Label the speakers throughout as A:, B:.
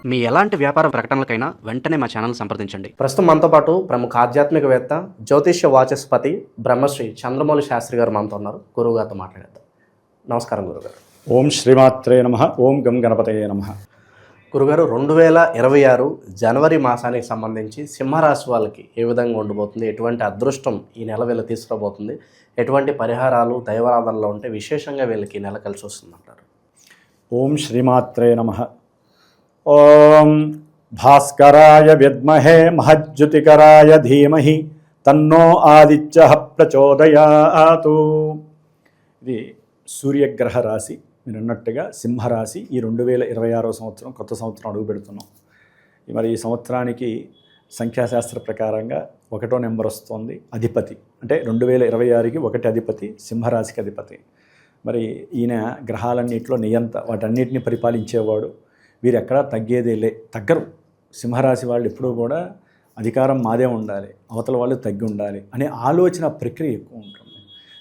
A: మీ ఎలాంటి వ్యాపార ప్రకటనలకైనా వెంటనే మా ఛానల్ సంప్రదించండి.
B: ప్రస్తుతం మనతో పాటు ప్రముఖ ఆధ్యాత్మికవేత్త జ్యోతిష్య వాచస్పతి బ్రహ్మశ్రీ చంద్రమౌళి శాస్త్రి గారు మనతో ఉన్నారు. గురువు గారితో మాట్లాడేద్దాం. నమస్కారం గురుగారు.
C: ఓం శ్రీమాత్రే నమః. ఓం గం గణపతయే నమః.
B: గురుగారు, 2026 జనవరి మాసానికి సంబంధించి సింహరాశి వాళ్ళకి ఏ విధంగా ఉండబోతుంది, ఎటువంటి అదృష్టం ఈ నెల వీళ్ళు తీసుకురాబోతుంది, ఎటువంటి పరిహారాలు దైవారాధనలో ఉంటే విశేషంగా వీళ్ళకి ఈ నెల కలిసి వస్తుందంటారు?
C: ఓం శ్రీమాత్రే నమః. ఓం భాస్కరాయ విద్మహే మహజ్యుతికరాయ ధీమహి తన్నో ఆదిత్యః ప్రచోదయాతు. ఇది సూర్యగ్రహ రాశి. మీరు అన్నట్టుగా సింహరాశి. ఈ 2026 సంవత్సరం కొత్త సంవత్సరం అడుగు పెడుతున్నాం. మరి ఈ సంవత్సరానికి సంఖ్యాశాస్త్ర ప్రకారంగా 1వ నెంబర్ వస్తుంది. అధిపతి అంటే 2026కి 1 అధిపతి, సింహరాశికి అధిపతి. మరి ఈయన గ్రహాలన్నింటిలో నియంత, వాటన్నిటిని పరిపాలించేవాడు. వీరు ఎక్కడా తగ్గరు. సింహరాశి వాళ్ళు ఎప్పుడూ కూడా అధికారం మాదే ఉండాలి, అవతల వాళ్ళు తగ్గి ఉండాలి అనే ఆలోచన ప్రక్రియ ఎక్కువ ఉంటుంది.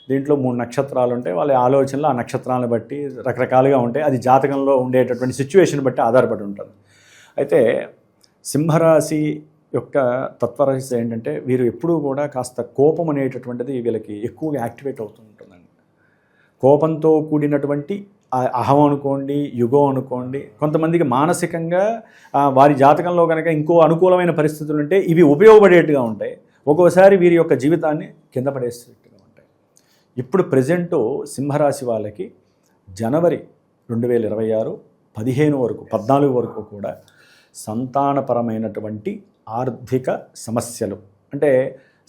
C: దీంట్లో 3 నక్షత్రాలు ఉంటాయి. వాళ్ళ ఆలోచనలు ఆ నక్షత్రాలను బట్టి రకరకాలుగా ఉంటాయి. అది జాతకంలో ఉండేటటువంటి సిచ్యువేషన్ బట్టి ఆధారపడి ఉంటుంది. అయితే సింహరాశి యొక్క తత్వరహస్యం ఏంటంటే, వీరు ఎప్పుడూ కూడా కాస్త కోపం అనేటటువంటిది వీళ్ళకి ఎక్కువగా యాక్టివేట్ అవుతూ ఉంటుందండి. కోపంతో కూడినటువంటి అహం అనుకోండి, యుగం అనుకోండి, కొంతమందికి మానసికంగా వారి జాతకంలో కనుక ఇంకో అనుకూలమైన పరిస్థితులు ఉంటే ఇవి ఉపయోగపడేట్టుగా ఉంటాయి. ఒక్కోసారి వీరి యొక్క జీవితాన్ని కింద పడేసేట్టుగా ఉంటాయి. ఇప్పుడు ప్రజెంటు సింహరాశి వాళ్ళకి జనవరి 2026 14 వరకు కూడా సంతానపరమైనటువంటి ఆర్థిక సమస్యలు, అంటే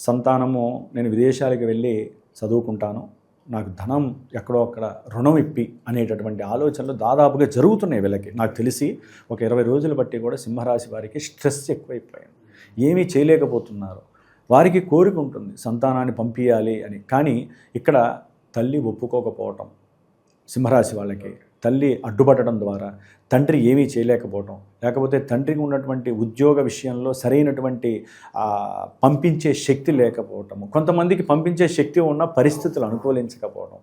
C: సంతానము, నేను విదేశాలకు వెళ్ళి చదువుకుంటాను, నాకు ధనం ఎక్కడో అక్కడ రుణం ఇప్పి అనేటటువంటి ఆలోచనలు దాదాపుగా జరుగుతున్నాయి వీళ్ళకి. నాకు తెలిసి ఒక 20 రోజులు బట్టి కూడా సింహరాశి వారికి స్ట్రెస్ ఎక్కువైపోయింది. ఏమీ చేయలేకపోతున్నారు. వారికి కోరిక ఉంటుంది సంతానాన్ని పంపించాలి అని, కానీ ఇక్కడ తల్లి ఒప్పుకోకపోవటం, సింహరాశి వాళ్ళకి తల్లి అడ్డుపడటం ద్వారా తండ్రి ఏమీ చేయలేకపోవటం, లేకపోతే తండ్రికి ఉన్నటువంటి ఉద్యోగ విషయంలో సరైనటువంటి పంపించే శక్తి లేకపోవటము, కొంతమందికి పంపించే శక్తి ఉన్న పరిస్థితులు అనుకూలించకపోవడం.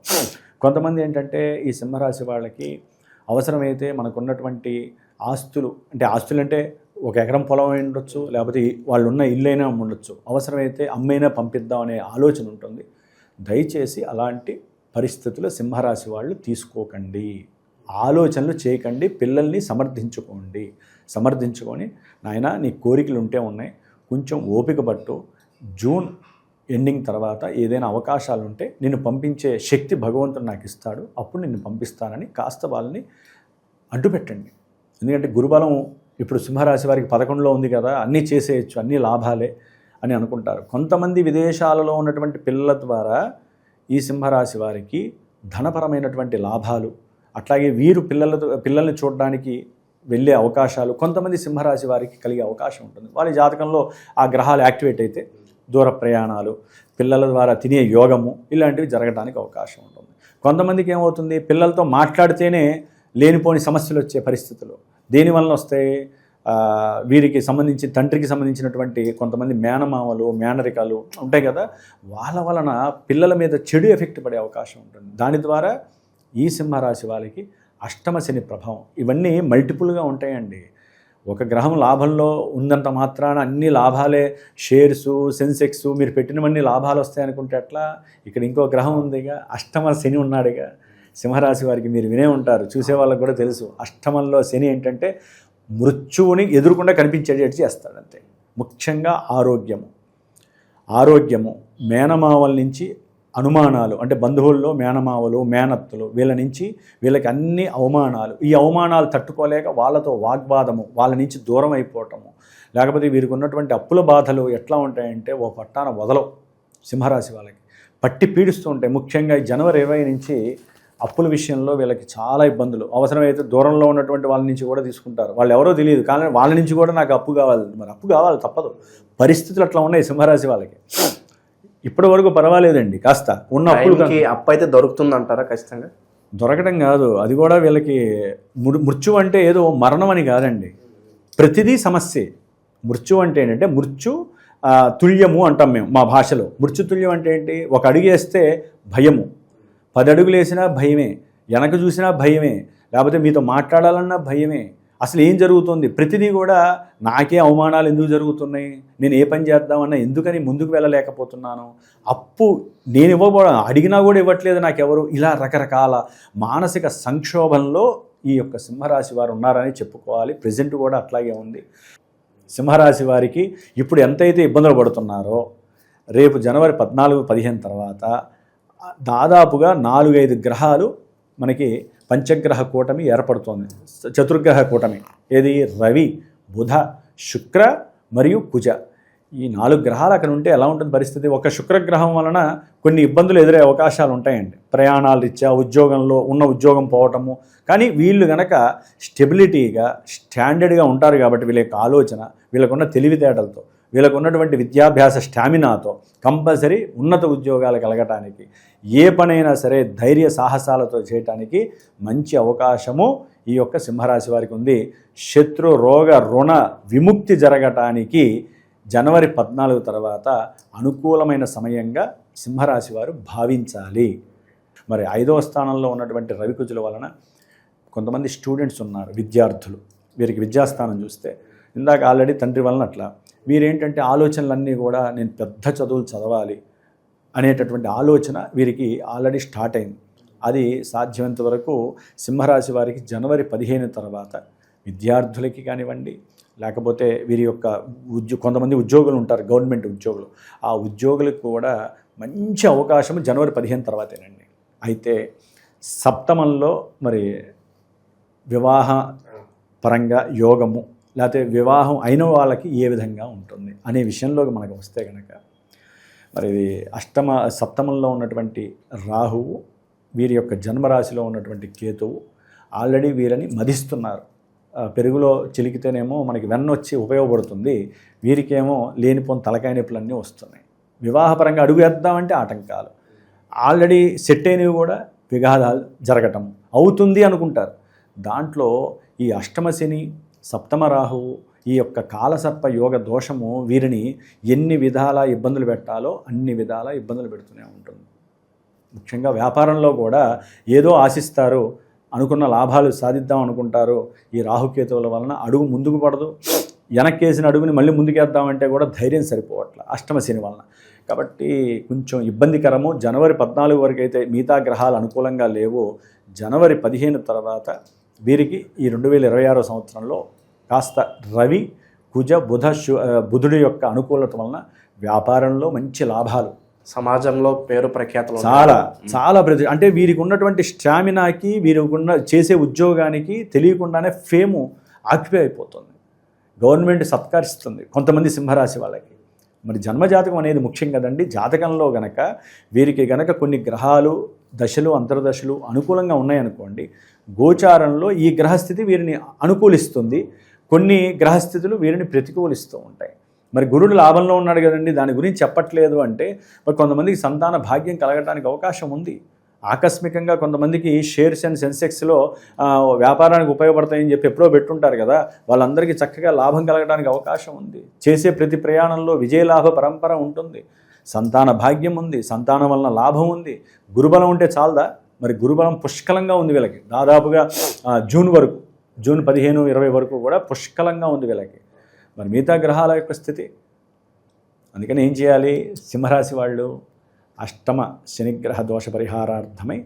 C: కొంతమంది ఏంటంటే ఈ సింహరాశి వాళ్ళకి అవసరమైతే మనకున్నటువంటి ఆస్తులు, అంటే ఆస్తులు అంటే 1 ఎకరం పొలం అయి ఉండొచ్చు, లేకపోతే వాళ్ళు ఉన్న ఇల్లు అయినా ఉండొచ్చు, అవసరమైతే అమ్మైనా పంపిద్దాం అనే ఆలోచన ఉంటుంది. దయచేసి అలాంటి పరిస్థితులు సింహరాశి వాళ్ళు తీసుకోకండి, ఆలోచనలు చేయకండి. పిల్లల్ని సమర్థించుకొని నాయన నీ కోరికలు ఉన్నాయి, కొంచెం ఓపిక పట్టు, జూన్ ఎండింగ్ తర్వాత ఏదైనా అవకాశాలు ఉంటే నిన్ను పంపించే శక్తి భగవంతుడు నాకు ఇస్తాడు, అప్పుడు నిన్ను పంపిస్తానని కాస్త వాళ్ళని అడ్డుపెట్టండి. ఎందుకంటే గురుబలం ఇప్పుడు సింహరాశి వారికి 11లో ఉంది కదా, అన్నీ చేసేయచ్చు, అన్నీ లాభాలే అని అనుకుంటారు. కొంతమంది విదేశాలలో ఉన్నటువంటి పిల్లల ద్వారా ఈ సింహరాశి వారికి ధనపరమైనటువంటి లాభాలు, అట్లాగే వీరు పిల్లల్ని చూడడానికి వెళ్ళే అవకాశాలు కొంతమంది సింహరాశి వారికి కలిగే అవకాశం ఉంటుంది. వాళ్ళ జాతకంలో ఆ గ్రహాలు యాక్టివేట్ అయితే దూర ప్రయాణాలు, పిల్లల ద్వారా తినే యోగము, ఇలాంటివి జరగడానికి అవకాశం ఉంటుంది. కొంతమందికి ఏమవుతుంది, పిల్లలతో మాట్లాడితేనే లేనిపోని సమస్యలు వచ్చే పరిస్థితులు దేనివల్ల వస్తాయి, వీరికి సంబంధించి తండ్రికి సంబంధించినటువంటి కొంతమంది మేనమామలు, మేనరికాలు ఉంటాయి కదా, వాళ్ళ వలన పిల్లల మీద చెడు ఎఫెక్ట్ పడే అవకాశం ఉంటుంది. దాని ద్వారా ఈ సింహరాశి వాళ్ళకి అష్టమ శని ప్రభావం, ఇవన్నీ మల్టిపుల్గా ఉంటాయండి. ఒక గ్రహం లాభంలో ఉందంత మాత్రాన అన్ని లాభాలే, షేర్సు, సెన్సెక్స్, మీరు పెట్టినవన్నీ లాభాలు వస్తాయనుకుంటే అట్లా. ఇక్కడ ఇంకో గ్రహం ఉందిగా, అష్టమ శని ఉన్నాడుగా సింహరాశి వారికి. మీరు వినే ఉంటారు, చూసే వాళ్ళకు కూడా తెలుసు. అష్టమంలో శని ఏంటంటే మృత్యువుని ఎదురుకుండా కనిపించేటట్టు చేస్తాడు అంతే. ముఖ్యంగా ఆరోగ్యము, మేనమావల నుంచి అనుమానాలు, అంటే బంధువుల్లో మేనమావలు, మేనత్తులు, వీళ్ళ నుంచి వీళ్ళకి అన్ని అవమానాలు. ఈ అవమానాలు తట్టుకోలేక వాళ్ళతో వాగ్వాదము, వాళ్ళ నుంచి దూరం అయిపోవటము, లేకపోతే వీరికి ఉన్నటువంటి అప్పుల బాధలు ఎట్లా ఉంటాయంటే ఓ పట్టాన వదలవు. సింహరాశి వాళ్ళకి పట్టి పీడిస్తూ ఉంటాయి. ముఖ్యంగా జనవరి 20 నుంచి అప్పుల విషయంలో వీళ్ళకి చాలా ఇబ్బందులు. అవసరమైతే దూరంలో ఉన్నటువంటి వాళ్ళ నుంచి కూడా తీసుకుంటారు. వాళ్ళు ఎవరో తెలియదు, కానీ వాళ్ళ నుంచి కూడా నాకు అప్పు కావాలి, మరి అప్పు కావాలి, తప్పదు. పరిస్థితులు అట్లా ఉన్నాయి సింహరాశి వాళ్ళకి. ఇప్పటి వరకు పర్వాలేదండి, కాస్త ఉన్న
B: అప్పు అయితే దొరుకుతుందంటారా? ఖచ్చితంగా
C: దొరకడం కాదు, అది కూడా వీళ్ళకి మృత్యు అంటే ఏదో మరణం అని కాదండి, ప్రతిదీ సమస్యే. మృత్యు అంటే ఏంటంటే మృత్యు తుల్యము అంటాం మేము మా భాషలో. మృత్యుతుల్యం అంటే ఏంటి, 1 అడుగు వేస్తే భయము, 10 అడుగులు వేసినా భయమే, వెనక చూసినా భయమే, లేకపోతే మీతో మాట్లాడాలన్నా భయమే, అసలు ఏం జరుగుతుంది, ప్రతిదీ కూడా నాకే అవమానాలు ఎందుకు జరుగుతున్నాయి, నేను ఏ పని చేద్దామన్నా ఎందుకని ముందుకు వెళ్ళలేకపోతున్నాను, అప్పు నేను ఇవ్వబోవడం అడిగినా కూడా ఇవ్వట్లేదు నాకెవరు, ఇలా రకరకాల మానసిక సంక్షోభంలో ఈ యొక్క సింహరాశి వారు ఉన్నారని చెప్పుకోవాలి. ప్రజెంట్ కూడా అట్లాగే ఉంది. సింహరాశి వారికి ఇప్పుడు ఎంతైతే ఇబ్బందులు పడుతున్నారో రేపు జనవరి 14-15 తర్వాత దాదాపుగా 4-5 గ్రహాలు మనకి పంచగ్రహ కూటమి ఏర్పడుతోంది. చతుర్గ్రహ కూటమి ఏది, రవి, బుధ, శుక్ర మరియు కుజ. ఈ 4 గ్రహాలు అక్కడ ఉంటే ఎలా ఉంటుంది పరిస్థితి? ఒక శుక్రగ్రహం వలన కొన్ని ఇబ్బందులు ఎదురే అవకాశాలు ఉంటాయండి. ప్రయాణాలు ఇచ్చా, ఉద్యోగంలో ఉన్న ఉద్యోగం పోవటము. కానీ వీళ్ళు గనక స్టెబిలిటీగా స్టాండర్డ్గా ఉంటారు కాబట్టి వీళ్ళ యొక్క ఆలోచన, వీళ్ళకున్న తెలివితేటలతో, వీళ్ళకు ఉన్నటువంటి విద్యాభ్యాస స్టామినాతో కంపల్సరీ ఉన్నత ఉద్యోగాలు కలగటానికి, ఏ పనైనా సరే ధైర్య సాహసాలతో చేయటానికి మంచి అవకాశము ఈ యొక్క సింహరాశి వారికి ఉంది. శత్రు రోగ రుణ విముక్తి జరగటానికి జనవరి 14 తర్వాత అనుకూలమైన సమయంగా సింహరాశి వారు భావించాలి. మరి 5వ స్థానంలో ఉన్నటువంటి రవికుజుల వలన కొంతమంది స్టూడెంట్స్ ఉన్నారు, విద్యార్థులు. వీరికి విద్యాస్థానం చూస్తే ఇందాక ఆల్రెడీ తండ్రి వలన అట్లా వీరేంటంటే ఆలోచనలన్నీ కూడా నేను పెద్ద చదువులు చదవాలి అనేటటువంటి ఆలోచన వీరికి ఆల్రెడీ స్టార్ట్ అయింది. అది సాధ్యమైనంత వరకు సింహరాశి వారికి జనవరి 15 తర్వాత విద్యార్థులకి కానివ్వండి, లేకపోతే వీరి యొక్క కొంతమంది ఉద్యోగులు ఉంటారు, గవర్నమెంట్ ఉద్యోగులు, ఆ ఉద్యోగులకు కూడా మంచి అవకాశం జనవరి 15 తర్వాతేనండి. అయితే సప్తమంలో మరి వివాహ పరంగా యోగము, లేకపోతే వివాహం అయిన వాళ్ళకి ఏ విధంగా ఉంటుంది అనే విషయంలోకి మనకు వస్తే కనుక మరి సప్తమంలో ఉన్నటువంటి రాహువు, వీరి యొక్క జన్మరాశిలో ఉన్నటువంటి కేతువు ఆల్రెడీ వీరిని మదిస్తున్నారు. పెరుగులో చిలికితేనేమో మనకి వెన్నొచ్చి ఉపయోగపడుతుంది, వీరికేమో లేనిపోని తలకాయ నొప్పులన్నీ వస్తున్నాయి. వివాహపరంగా అడుగు వేద్దామంటే ఆటంకాలు, ఆల్రెడీ సెట్ అయినవి కూడా విఘాతాలు జరగటం అవుతుంది అనుకుంటారు. దాంట్లో ఈ అష్టమ శని, సప్తమ రాహువు, ఈ యొక్క కాలసర్ప యోగ దోషము వీరిని ఎన్ని విధాల ఇబ్బందులు పెట్టాలో అన్ని విధాల ఇబ్బందులు పెడుతూనే ఉంటుంది. ముఖ్యంగా వ్యాపారంలో కూడా ఏదో ఆశిస్తారు, అనుకున్న లాభాలు సాధిద్దాం అనుకుంటారు. ఈ రాహుకేతువుల వలన అడుగు ముందుకు పడదు, వెనక్కేసిన అడుగుని మళ్ళీ ముందుకేద్దామంటే కూడా ధైర్యం సరిపోవట్ల అష్టమ శని వలన. కాబట్టి కొంచెం ఇబ్బందికరము. జనవరి 14 వరకు అయితే మిగతా గ్రహాలు అనుకూలంగా లేవు. జనవరి 15 తర్వాత వీరికి ఈ 2026 సంవత్సరంలో కాస్త రవి, కుజ, బుధుడి యొక్క అనుకూలత వలన వ్యాపారంలో మంచి లాభాలు,
B: సమాజంలో పేరు ప్రఖ్యాతులు
C: చాలా అంటే వీరికి ఉన్నటువంటి స్టామినాకి, వీరికి చేసే ఉద్యోగానికి తెలియకుండానే ఫేము ఆక్యుపై అయిపోతుంది. గవర్నమెంట్ సత్కరిస్తుంది కొంతమంది సింహరాశి వాళ్ళకి. మరి జన్మజాతకం అనేది ముఖ్యం కదండి. జాతకంలో గనక వీరికి గనక కొన్ని గ్రహాలు, దశలు, అంతర్దశలు అనుకూలంగా ఉన్నాయనుకోండి, గోచారంలో ఈ గ్రహస్థితి వీరిని అనుకూలిస్తుంది, కొన్ని గ్రహస్థితులు వీరిని ప్రతికూలిస్తూ ఉంటాయి. మరి గురుడు లాభంలో ఉన్నాడు కదండి, దాని గురించి చెప్పట్లేదు అంటే మరి కొంతమందికి సంతాన భాగ్యం కలగడానికి అవకాశం ఉంది. ఆకస్మికంగా కొంతమందికి షేర్స్ అండ్ సెన్సెక్స్లో వ్యాపారానికి ఉపయోగపడతాయని చెప్పి ఎప్పుడో పెట్టుంటారు కదా, వాళ్ళందరికీ చక్కగా లాభం కలగడానికి అవకాశం ఉంది. చేసే ప్రతి ప్రయాణంలో విజయలాభ పరంపర ఉంటుంది. సంతాన భాగ్యం ఉంది, సంతానం వలన లాభం ఉంది. గురుబలం ఉంటే చాలదా? మరి గురుబలం పుష్కలంగా ఉంది వీళ్ళకి. దాదాపుగా జూన్ 15-20 వరకు కూడా పుష్కలంగా ఉంది వీళ్ళకి. మరి మిగతా గ్రహాల యొక్క స్థితి, అందుకని ఏం చేయాలి? సింహరాశి వాళ్ళు అష్టమ శనిగ్రహ దోష పరిహారార్థమై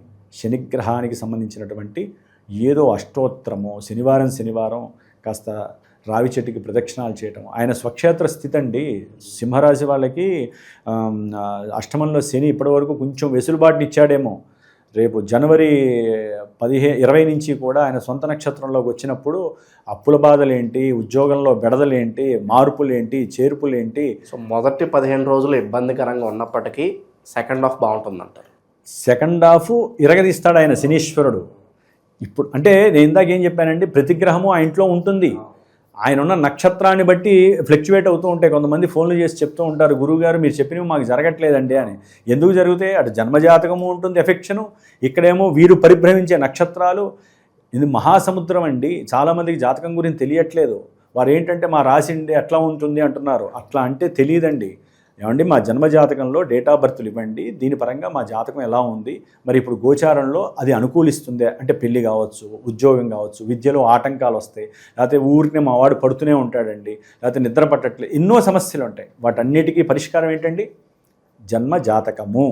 C: శనిగ్రహానికి సంబంధించినటువంటి ఏదో అష్టోత్తరమో శనివారం కాస్త రావి చెట్టుకి ప్రదక్షిణాలు చేయటం. ఆయన స్వక్షేత్ర స్థితి అండి. సింహరాశి వాళ్ళకి అష్టమంలో శని ఇప్పటివరకు కొంచెం వెసులుబాటుని ఇచ్చాడేమో. రేపు జనవరి 20 నుంచి కూడా ఆయన సొంత నక్షత్రంలోకి వచ్చినప్పుడు అప్పుల బాధలేంటి, ఉద్యోగంలో బెడదలేంటి, మార్పులేంటి, చేర్పులేంటి.
B: సో మొదటి 15 రోజులు ఇబ్బందికరంగా ఉన్నప్పటికీ సెకండ్ హాఫ్ బాగుంటుందంటారు.
C: సెకండ్ హాఫ్ ఇరగదీస్తాడు ఆయన శనీశ్వరుడు. ఇప్పుడు అంటే నేను ఇందాక ఏం చెప్పానండి, ప్రతి గ్రహము ఆ ఇంట్లో ఉంటుంది. ఆయన ఉన్న నక్షత్రాన్ని బట్టి ఫ్లక్చువేట్ అవుతూ ఉంటాయి. కొంతమంది ఫోన్లు చేసి చెప్తూ ఉంటారు, గురువుగారు మీరు చెప్పినవి మాకు జరగట్లేదండి అని. ఎందుకు జరుగుతాయి? అటు జన్మజాతకము ఉంటుంది ఎఫెక్షను, ఇక్కడేమో వీరు పరిభ్రమించే నక్షత్రాలు. ఇది మహాసముద్రం అండి. చాలామందికి జాతకం గురించి తెలియట్లేదు. వారు ఏంటంటే మా రాశి ఎట్లా ఉంటుంది అంటున్నారు. అట్లా అంటే తెలియదండి. ఏమండి మా జన్మజాతకంలో డేట్ ఆఫ్ బర్త్లు ఇవ్వండి, దీని పరంగా మా జాతకం ఎలా ఉంది, మరి ఇప్పుడు గోచారంలో అది అనుకూలిస్తుందే, అంటే పెళ్లి కావచ్చు, ఉద్యోగం కావచ్చు, విద్యలో ఆటంకాలు వస్తాయి, లేకపోతే ఊరికి మా వాడు పడుతూనే ఉంటాడండి, లేకపోతే నిద్ర పట్టట్లేదు, ఎన్నో సమస్యలు ఉంటాయి. వాటన్నిటికీ పరిష్కారం ఏంటండి? జన్మ జాతకము.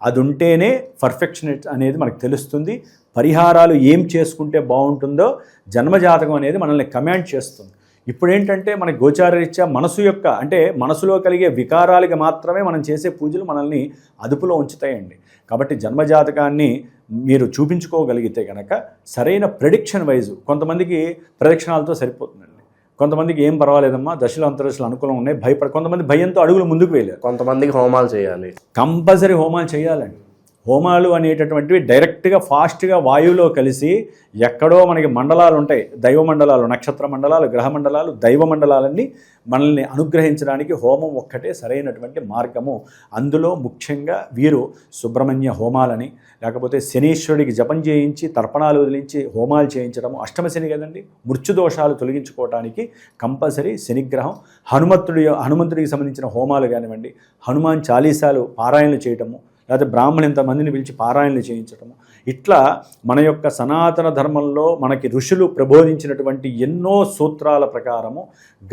C: అది ఉంటేనే పర్ఫెక్షనిటీ అనేది మనకు తెలుస్తుంది. పరిహారాలు ఏం చేసుకుంటే బాగుంటుందో జన్మజాతకం అనేది మనల్ని కమాండ్ చేస్తుంది. ఇప్పుడు ఏంటంటే మన గోచారరీత్యా మనసు యొక్క, అంటే మనసులో కలిగే వికారాలకి మాత్రమే మనం చేసే పూజలు మనల్ని అదుపులో ఉంచుతాయండి. కాబట్టి జన్మజాతకాన్ని మీరు చూపించుకోగలిగితే కనుక సరైన ప్రెడిక్షన్ వైజు, కొంతమందికి ప్రదక్షిణాలతో సరిపోతుందండి, కొంతమందికి ఏం పర్వాలేదమ్మా, దశలు అంతర్దశలు అనుకూలం ఉన్నాయి, కొంతమంది భయంతో అడుగులు ముందుకు వేయలేరు,
B: కొంతమందికి హోమాలు చేయాలి,
C: కంపల్సరీ హోమాలు చేయాలండి. హోమాలు అనేటటువంటివి డైరెక్ట్గా ఫాస్ట్గా వాయువులో కలిసి ఎక్కడో మనకి మండలాలు ఉంటాయి, దైవ మండలాలు, నక్షత్ర మండలాలు, గ్రహ మండలాలు, దైవ మండలాలన్నీ మనల్ని అనుగ్రహించడానికి హోమం ఒక్కటే సరైనటువంటి మార్గము. అందులో ముఖ్యంగా వీరు సుబ్రహ్మణ్య హోమాలని, లేకపోతే శనీశ్వరుడికి జపం చేయించి తర్పణాలు వదిలించి హోమాలు చేయించడము, అష్టమ శని కదండి, మృత్యుదోషాలు తొలగించుకోవడానికి కంపల్సరీ శనిగ్రహం. హనుమంతుడికి సంబంధించిన హోమాలు కానివ్వండి, హనుమాన్ చాలీసాలు పారాయణలు చేయటము, లేకపోతే బ్రాహ్మణులు ఇంతమందిని పిలిచి పారాయణలు చేయించటము, ఇట్లా మన యొక్క సనాతన ధర్మంలో మనకి ఋషులు ప్రబోధించినటువంటి ఎన్నో సూత్రాల ప్రకారము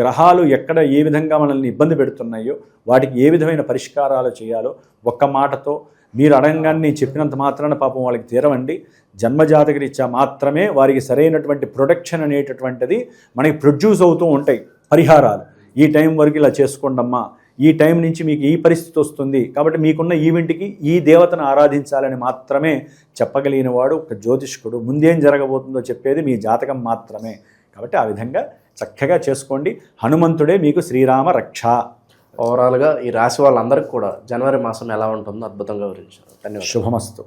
C: గ్రహాలు ఎక్కడ ఏ విధంగా మనల్ని ఇబ్బంది పెడుతున్నాయో వాటికి ఏ విధమైన పరిష్కారాలు చేయాలో ఒక్క మాటతో మీరు అడగంగానే చెప్పినంత మాత్రాన పాపం వాళ్ళకి తీరవండి. జన్మజాతకరీత్యా మాత్రమే వారికి సరైనటువంటి ప్రొటెక్షన్ అనేటటువంటిది మనకి ప్రొడ్యూస్ అవుతూ ఉంటాయి. పరిహారాలు ఈ టైం వరకు ఇలా చేసుకోండమ్మా, ఈ టైం నుంచి మీకు ఈ పరిస్థితి వస్తుంది, కాబట్టి మీకున్న ఈవెంట్కి ఈ దేవతను ఆరాధించాలని మాత్రమే చెప్పగలిగిన వాడు ఒక జ్యోతిష్కుడు. ముందేం జరగబోతుందో చెప్పేది మీ జాతకం మాత్రమే. కాబట్టి ఆ విధంగా చక్కగా చేసుకోండి. హనుమంతుడే మీకు శ్రీరామ రక్ష.
B: ఓవరాల్గా ఈ రాశి వాళ్ళందరికీ కూడా జనవరి మాసం ఎలా ఉంటుందో అద్భుతంగా వివరించారు. ధన్యవాదాలు.
C: శుభమస్తు.